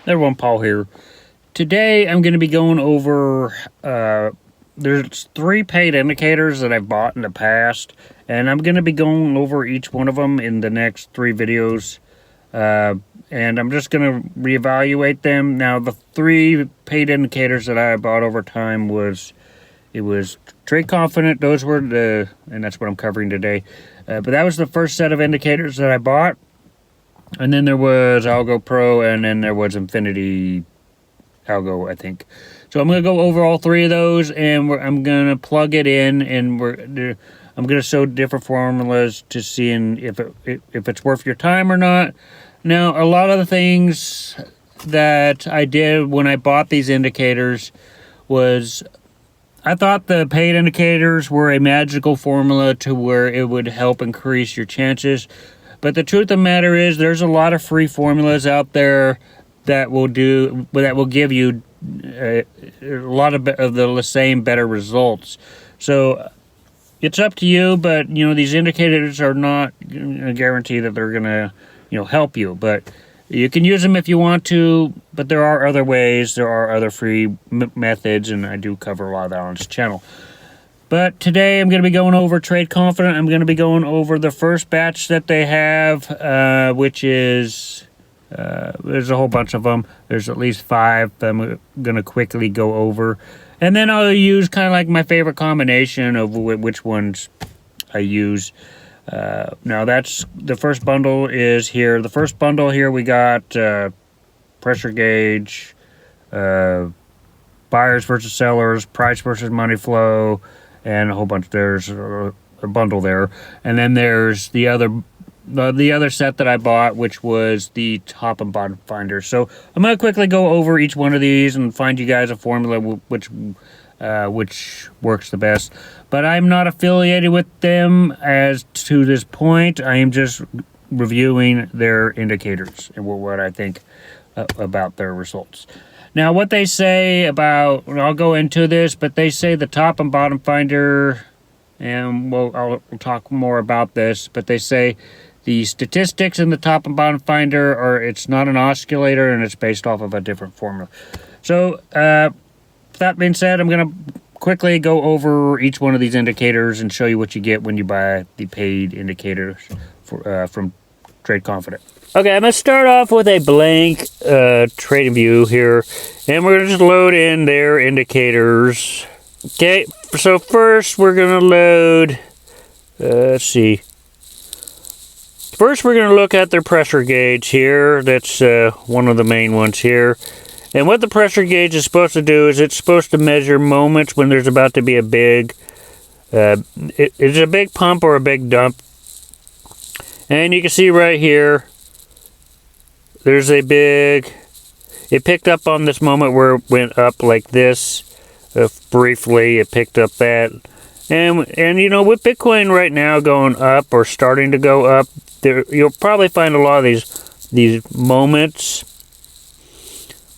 Everyone, Paul here. Today I'm going to be going over, there's 3 paid indicators that I've bought in the past, and I'm going to be going over each one of them in the next 3 videos, and I'm just going to reevaluate them. Now, the 3 paid indicators that I bought over time was Trade Confident. Those were and that's what I'm covering today. But that was the first set of indicators that I bought. And then there was Algo Pro, and then there was Infinity Algo, I think. So I'm going to go over all 3 of those, and I'm going to plug it in, and I'm going to show different formulas to see if it's worth your time or not. Now, a lot of the things that I did when I bought these indicators was I thought the paid indicators were a magical formula to where it would help increase your chances. But the truth of the matter is there's a lot of free formulas out there that will give you a lot of the same better results. So it's up to you, but these indicators are not a guarantee that they're going to help you. But you can use them if you want to, but there are other ways. There are other free methods, and I do cover a lot of that on this channel. But today I'm going to be going over Trade Confident. I'm going to be going over the first batch that they have, which is, there's a whole bunch of them. There's at least 5 that I'm going to quickly go over. And then I'll use kind of like my favorite combination of which ones I use. Now that's, the first bundle is here. The first bundle here we got pressure gauge, buyers versus sellers, price versus money flow, and a whole bunch. There's a bundle there, and then there's the other set that I bought, which was the top and bottom finder. So I'm going to quickly go over each one of these and find you guys a formula which works the best. But I'm not affiliated with them as to this point. I am just reviewing their indicators and what I think about their results. Now, what they say about, I'll go into this, but they say the top and bottom finder, and I'll talk more about this, but they say the statistics in the top and bottom finder it's not an oscillator, and it's based off of a different formula. So, that being said, I'm going to quickly go over each one of these indicators and show you what you get when you buy the paid indicators from Trade Confident. Okay, I'm going to start off with a blank TradingView here, and we're going to just load in their indicators. Okay, so first we're going to load, let's see. First we're going to look at their pressure gauge here. That's one of the main ones here. And what the pressure gauge is supposed to do is it's supposed to measure moments when there's about to be a big, it's a big pump or a big dump. And you can see right here, there's a big, it picked up on this moment where it went up like this. Briefly, it picked up that. And with Bitcoin right now going up or starting to go up, you'll probably find a lot of these moments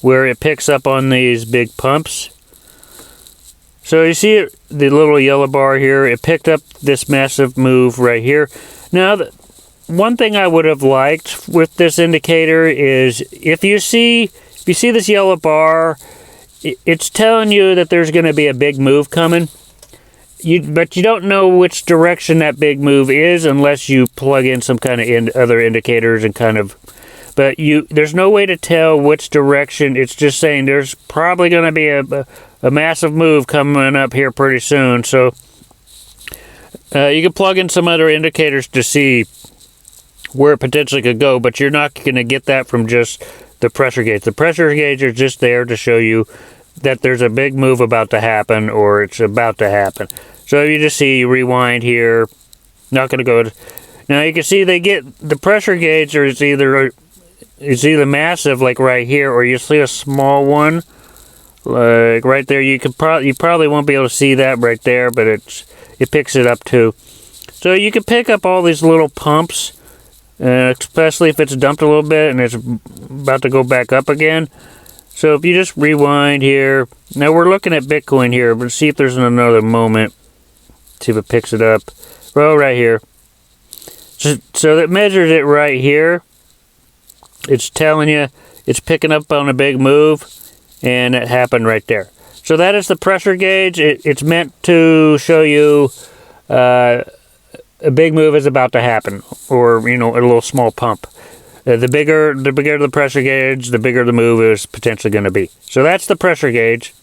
where it picks up on these big pumps. So you see the little yellow bar here, it picked up this massive move right here. Now, one thing I would have liked with this indicator is if you see this yellow bar, it's telling you that there's going to be a big move coming. But you don't know which direction that big move is unless you plug in some kind of other indicators and kind of. But there's no way to tell which direction. It's just saying there's probably going to be a massive move coming up here pretty soon. So you can plug in some other indicators to see where it potentially could go, but you're not going to get that from just the pressure gauge. The pressure gauge is just there to show you that there's a big move about to happen or it's about to happen. So you just see, rewind here. Not going to go. Now you can see they get the pressure gauge, or it's either massive like right here, or you see a small one like right there. You probably won't be able to see that right there, but it picks it up too. So you can pick up all these little pumps, especially if it's dumped a little bit and it's about to go back up again. So if you just rewind here, now we're looking at Bitcoin here, but see if there's another moment. See if it picks it up. Well, right here. So that measures it right here. It's telling you it's picking up on a big move, and it happened right there. So that is the pressure gauge. It's meant to show you a big move is about to happen, or a little small pump. The bigger the pressure gauge, the bigger the move is potentially going to be. So that's the pressure gauge.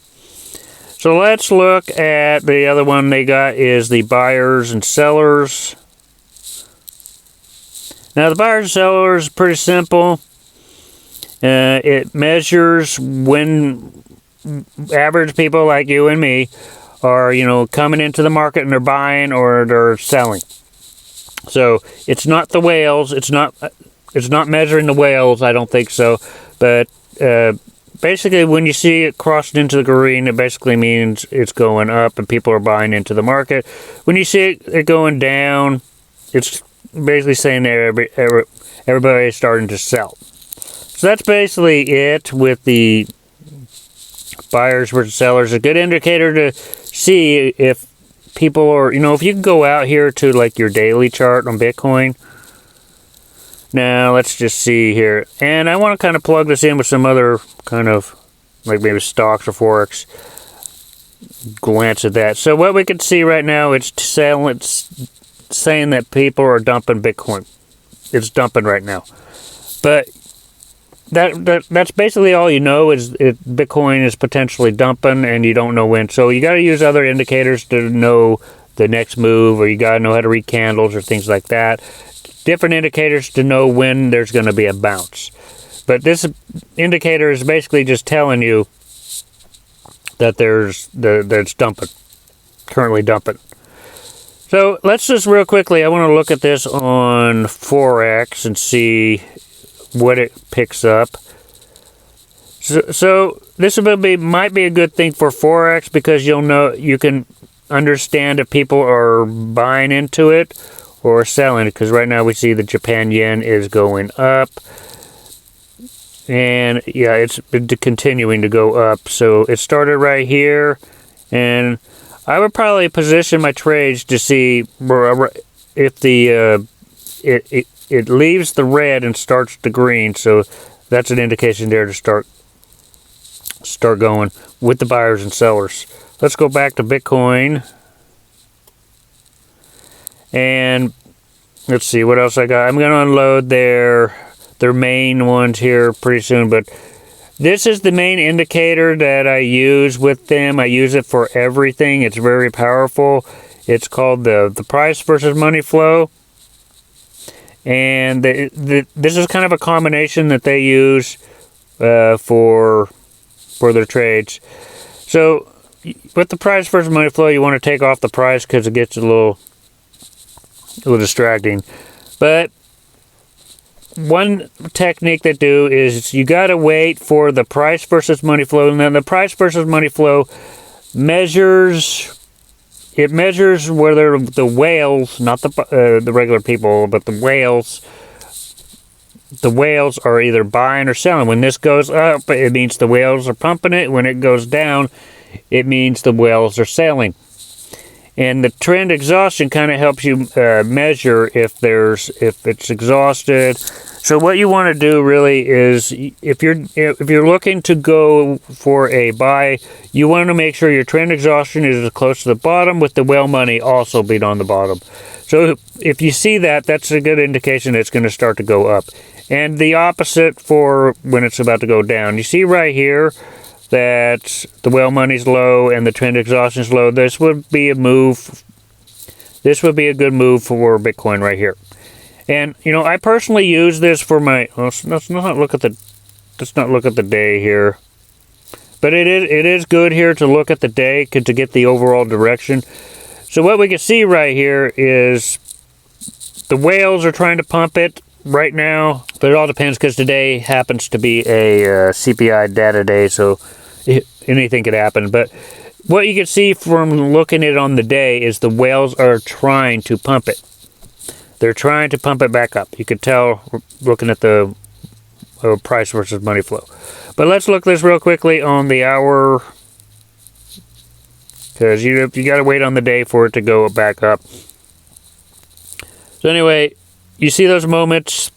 So let's look at the other one they got is the buyers and sellers. Now the buyers and sellers is pretty simple. It measures when average people like you and me are, coming into the market and they're buying or they're selling. So it's not the whales. It's not measuring the whales. I don't think so. But basically, when you see it crossed into the green, it basically means it's going up and people are buying into the market. When you see it going down, it's basically saying that everybody's starting to sell. So that's basically it with the buyers versus sellers. A good indicator to see if people are, if you can go out here to like your daily chart on Bitcoin. Now let's just see here. And I want to kind of plug this in with some other kind of like maybe stocks or forex. Glance at that. So what we can see right now, it's saying that people are dumping Bitcoin. It's dumping right now. But that's basically all you know is Bitcoin is potentially dumping and you don't know when. So you got to use other indicators to know the next move, or you got to know how to read candles or things like that. Different indicators to know when there's going to be a bounce. But this indicator is basically just telling you that that it's dumping, currently dumping. So let's just real quickly, I want to look at this on Forex and see what it picks up. So this might be a good thing for Forex because you can understand if people are buying into it or selling it, because right now we see the Japan yen is going up, and yeah, it's continuing to go up. So it started right here, and I would probably position my trades to see if the it leaves the red and starts the green. So that's an indication there to start going with the buyers and sellers. Let's go back to Bitcoin. And let's see what else I got. I'm going to unload their main ones here pretty soon. But this is the main indicator that I use with them. I use it for everything. It's very powerful. It's called the price versus money flow. And this is kind of a combination that they use for their trades. So with the price versus money flow, you want to take off the price because it gets a little distracting. But one technique they do is you got to wait for the price versus money flow. And then the price versus money flow measures whether the whales, not the regular people, but the whales are either buying or selling. When this goes up, it means the whales are pumping it. When it goes down, it means the whales are selling. And the trend exhaustion kind of helps you measure if it's exhausted. So what you want to do really is, if you're looking to go for a buy, you want to make sure your trend exhaustion is as close to the bottom, with the whale money also being on the bottom. So if you see that, that's a good indication it's going to start to go up. And the opposite for when it's about to go down. You see right here that the whale money's low and the trend exhaustion is low. This would be a move. This would be a good move for Bitcoin right here. And I personally use this for my. Let's not look at the day here, but it is good here to look at the day to get the overall direction. So what we can see right here is the whales are trying to pump it right now, but it all depends because today happens to be a CPI data day, so anything could happen. But what you can see from looking at it on the day is the whales are trying to pump it. They're trying to pump it back up. You could tell looking at the price versus money flow. But let's look this real quickly on the hour, because you got to wait on the day for it to go back up. So anyway, you see those moments.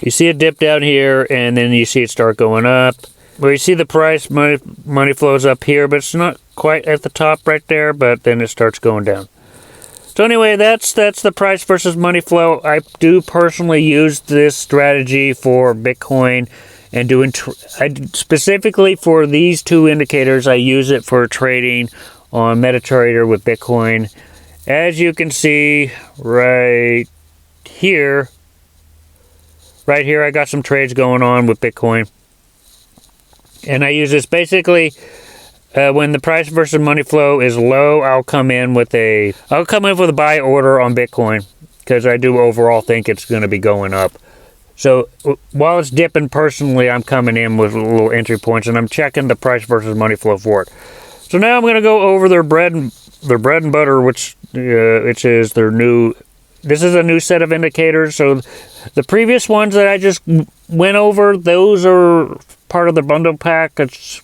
You see it dip down here, and then you see it start going up. Well, you see the price, money flows up here, but it's not quite at the top right there, but then it starts going down. So anyway, that's the price versus money flow. I do personally use this strategy for Bitcoin and specifically for these two indicators. I use it for trading on MetaTrader with Bitcoin. As you can see right here, I got some trades going on with Bitcoin. And I use this basically when the price versus money flow is low. I'll come in with a buy order on Bitcoin because I do overall think it's going to be going up. So while it's dipping, personally, I'm coming in with little entry points, and I'm checking the price versus money flow for it. So now I'm going to go over their bread and butter, which is their new. This is a new set of indicators. So the previous ones that I just went over, those are part of the bundle pack. It's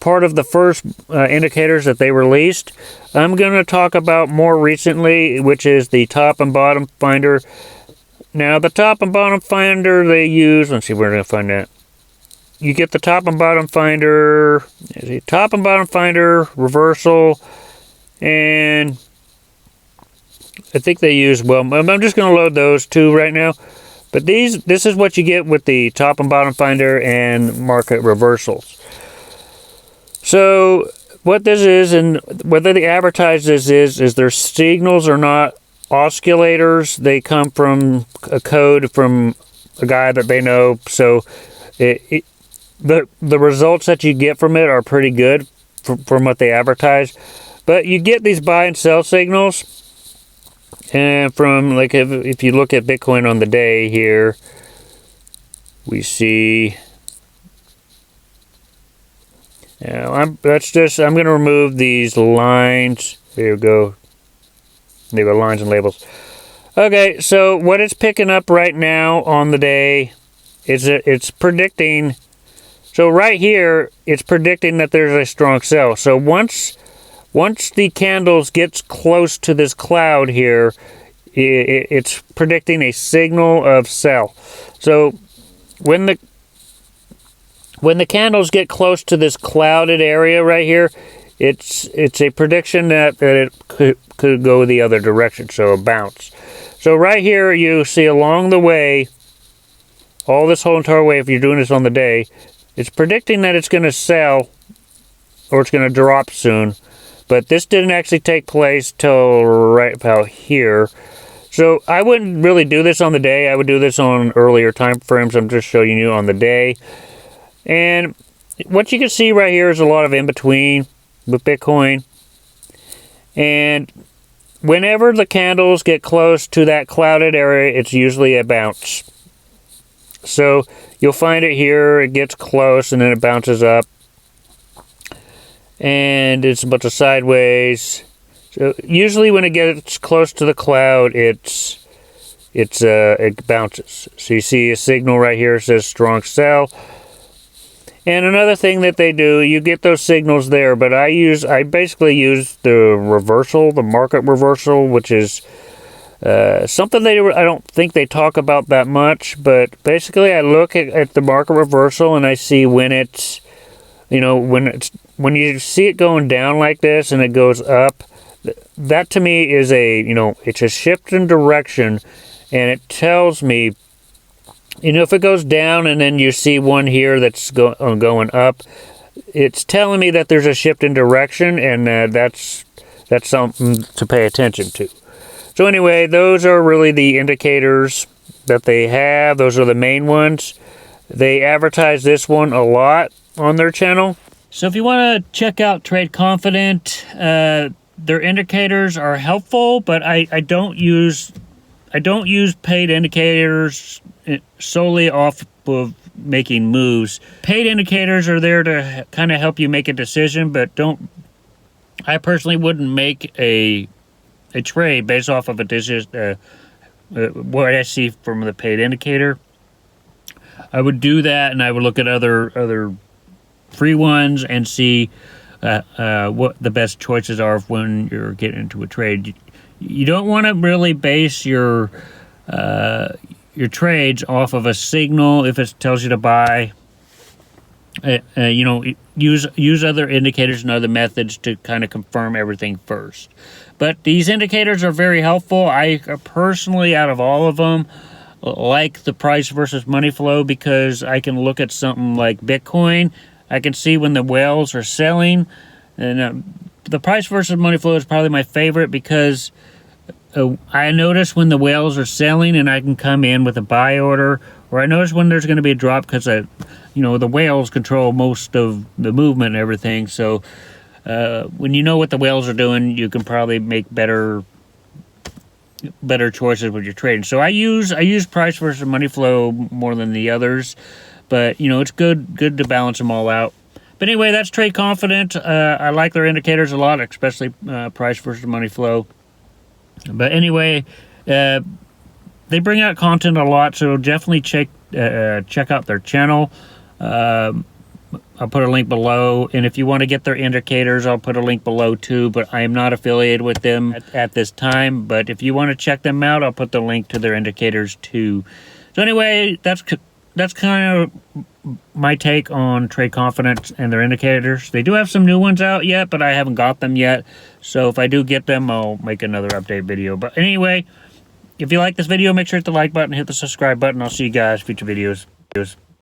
part of the first indicators that they released. I'm going to talk about more recently, which is the top and bottom finder. Now, the top and bottom finder they use, let's see where I'm going to find that. You get the top and bottom finder, reversal, and I think they use, well, I'm just going to load those two right now. But this is what you get with the top and bottom finder and market reversals. So what this is, and whether they advertise this is their signals are not oscillators. They come from a code from a guy that they know. So the results that you get from it are pretty good from what they advertise. But you get these buy and sell signals. And from, like, if you look at Bitcoin on the day here, we see. Now I'm going to remove these lines. There we go. There go, lines and labels. Okay, so what it's picking up right now on the day is it's predicting. So right here, it's predicting that there's a strong sell. So once the candles gets close to this cloud here, it's predicting a signal of sell. So when the candles get close to this clouded area right here, it's a prediction that it could go the other direction, so a bounce. So right here you see along the way, all this whole entire way, if you're doing this on the day, it's predicting that it's going to sell or it's going to drop soon. But this didn't actually take place till right about here. So I wouldn't really do this on the day. I would do this on earlier time frames. I'm just showing you on the day. And what you can see right here is a lot of in-between with Bitcoin. And whenever the candles get close to that clouded area, it's usually a bounce. So you'll find it here. It gets close and then it bounces up. And it's a bunch of sideways. So usually when it gets close to the cloud, it bounces. So you see a signal right here that says strong sell. And another thing that they do, you get those signals there, but I basically use the reversal, the market reversal, which is something I don't think they talk about that much. But basically, I look at the market reversal and I see when it's, when you see it going down like this and it goes up, that to me is it's a shift in direction, and it tells me, if it goes down and then you see one here that's going up, it's telling me that there's a shift in direction, and that's something to pay attention to. So anyway, those are really the indicators that they have. Those are the main ones. They advertise this one a lot on their channel. So if you want to check out Trade Confident, their indicators are helpful, but I don't use paid indicators solely off of making moves. Paid indicators are there to kind of help you make a decision, but I personally wouldn't make a trade based off of a decision, what I see from the paid indicator. I would do that, and I would look at other free ones and see what the best choices are when you're getting into a trade. You don't want to really base your your trades off of a signal if it tells you to buy. You know, use other indicators and other methods to kind of confirm everything first. But these indicators are very helpful. I personally, out of all of them, like the price versus money flow, because I can look at something like Bitcoin. I can see when the whales are selling, and the price versus money flow is probably my favorite because I notice when the whales are selling and I can come in with a buy order, or I notice when there's going to be a drop because the whales control most of the movement and everything. So when you know what the whales are doing, you can probably make better choices with your trading. So I use price versus money flow more than the others, but it's good to balance them all out. But anyway, that's Trade Confident. I like their indicators a lot, especially price versus money flow. But anyway, they bring out content a lot, so definitely check out their channel. I'll put a link below, and if you want to get their indicators, I'll put a link below too, but I am not affiliated with them at this time. But if you want to check them out, I'll put the link to their indicators too. So anyway, that's kind of my take on Trade Confident and their indicators. They do have some new ones out yet, but I haven't got them yet. So if I do get them, I'll make another update video. But anyway, if you like this video, make sure to hit the like button, hit the subscribe button. I'll see you guys in future videos.